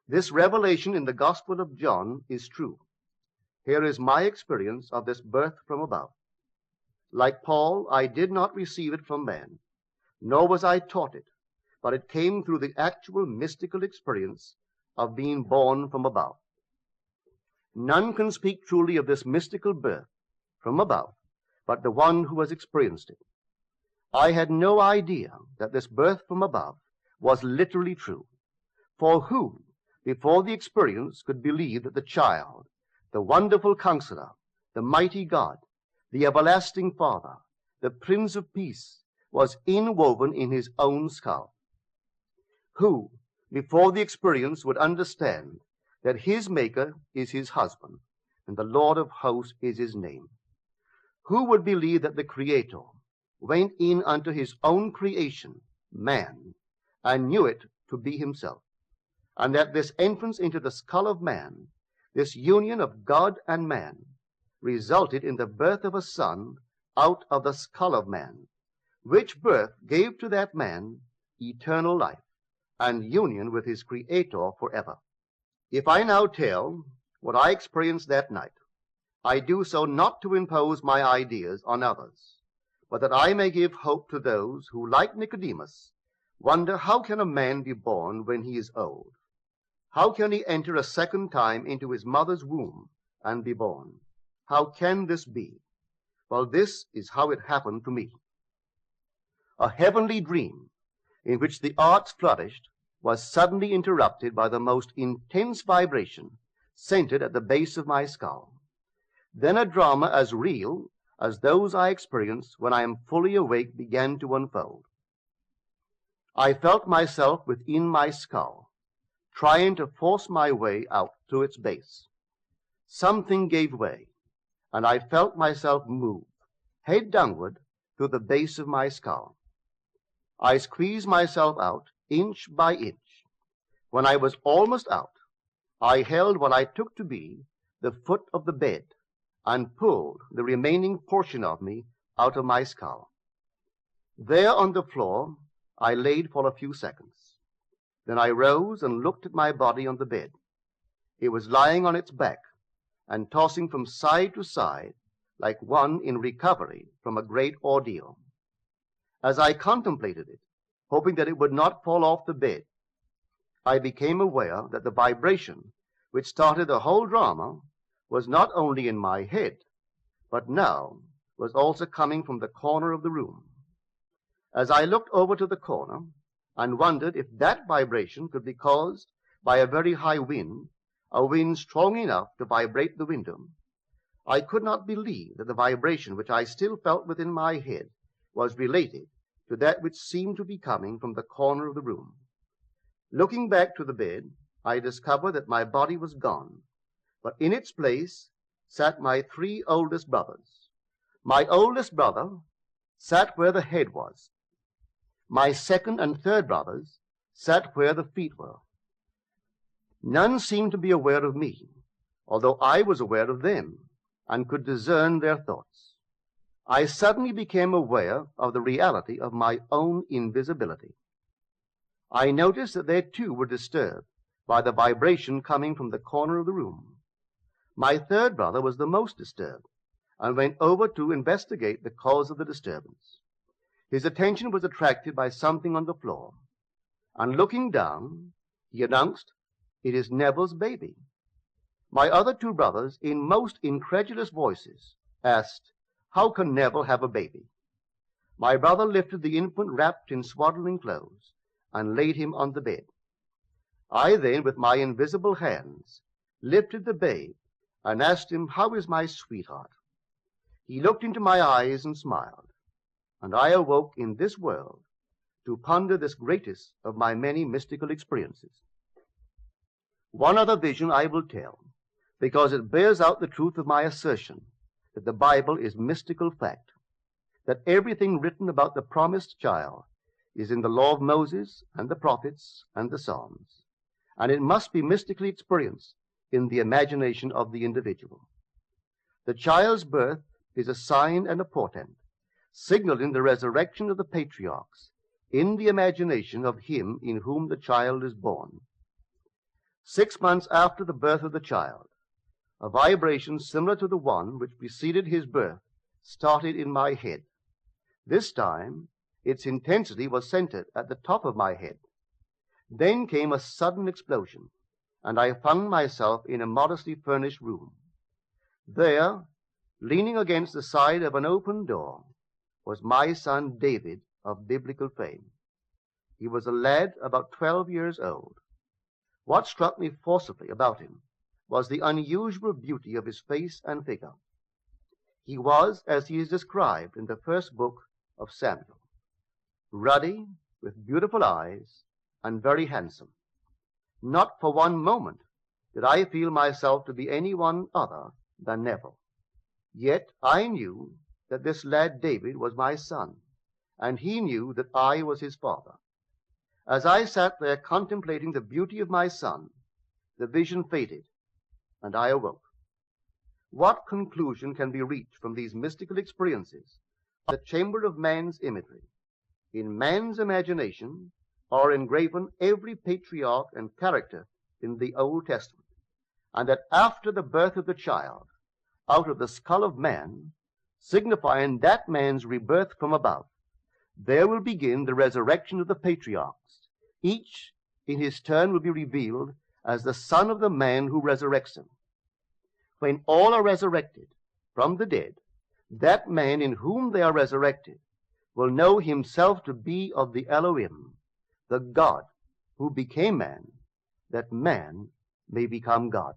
This revelation in the Gospel of John is true. Here is my experience of this birth from above. Like Paul, I did not receive it from man, nor was I taught it, but it came through the actual mystical experience of being born from above. None can speak truly of this mystical birth from above but the one who has experienced it. I had no idea that this birth from above was literally true. For who, before the experience, could believe that the child, the wonderful Counselor, the mighty God, the everlasting Father, the Prince of Peace, was inwoven in his own skull? Who, before the experience, would understand that his Maker is his husband, and the Lord of hosts is his name? Who would believe that the Creator went in unto his own creation, man, and knew it to be himself, and that this entrance into the skull of man, this union of God and man, resulted in the birth of a son out of the skull of man, which birth gave to that man eternal life and union with his Creator forever? If I now tell what I experienced that night, I do so not to impose my ideas on others, but that I may give hope to those who, like Nicodemus, wonder how can a man be born when he is old? How can he enter a second time into his mother's womb and be born? How can this be? Well, this is how it happened to me. A heavenly dream in which the arts flourished was suddenly interrupted by the most intense vibration centered at the base of my skull. Then a drama as real as those I experience when I am fully awake began to unfold. I felt myself within my skull, trying to force my way out through its base. Something gave way, and I felt myself move, head downward, through the base of my skull. I squeezed myself out inch by inch. When I was almost out, I held what I took to be the foot of the bed and pulled the remaining portion of me out of my skull. There on the floor I laid for a few seconds. Then I rose and looked at my body on the bed. It was lying on its back and tossing from side to side like one in recovery from a great ordeal. As I contemplated it, hoping that it would not fall off the bed, I became aware that the vibration which started the whole drama was not only in my head, but now was also coming from the corner of the room. As I looked over to the corner and wondered if that vibration could be caused by a very high wind, a wind strong enough to vibrate the window, I could not believe that the vibration which I still felt within my head was related to that which seemed to be coming from the corner of the room. Looking back to the bed, I discovered that my body was gone, but in its place sat my three oldest brothers. My oldest brother sat where the head was. My second and third brothers sat where the feet were. None seemed to be aware of me, although I was aware of them and could discern their thoughts. I suddenly became aware of the reality of my own invisibility. I noticed that they too were disturbed by the vibration coming from the corner of the room. My third brother was the most disturbed and went over to investigate the cause of the disturbance. His attention was attracted by something on the floor, and looking down, he announced, "It is Neville's baby." My other two brothers, in most incredulous voices, asked, "How can Neville have a baby?" My brother lifted the infant wrapped in swaddling clothes and laid him on the bed. I then, with my invisible hands, lifted the babe and asked him, "How is my sweetheart?" He looked into my eyes and smiled, and I awoke in this world to ponder this greatest of my many mystical experiences. One other vision I will tell, because it bears out the truth of my assertion that the Bible is mystical fact, that everything written about the promised child is in the law of Moses and the prophets and the Psalms, and it must be mystically experienced in the imagination of the individual. The child's birth is a sign and a portent, signaling the resurrection of the patriarchs in the imagination of him in whom the child is born. 6 months after the birth of the child, a vibration similar to the one which preceded his birth started in my head. This time, its intensity was centered at the top of my head. Then came a sudden explosion, and I found myself in a modestly furnished room. There, leaning against the side of an open door, was my son David of biblical fame. He was a lad about 12 years old. What struck me forcibly about him was the unusual beauty of his face and figure. He was, as he is described in the first book of Samuel, ruddy, with beautiful eyes, and very handsome. Not for one moment did I feel myself to be anyone other than Neville. Yet I knew that this lad David was my son, and he knew that I was his father. As I sat there contemplating the beauty of my son, the vision faded, and I awoke. What conclusion can be reached from these mystical experiences? The chamber of man's imagery. In man's imagination are engraven every patriarch and character in the Old Testament, and that after the birth of the child, out of the skull of man, signifying that man's rebirth from above, there will begin the resurrection of the patriarchs. Each, in his turn, will be revealed as the son of the man who resurrects him. When all are resurrected from the dead, that man in whom they are resurrected will know himself to be of the Elohim, the God who became man, that man may become God.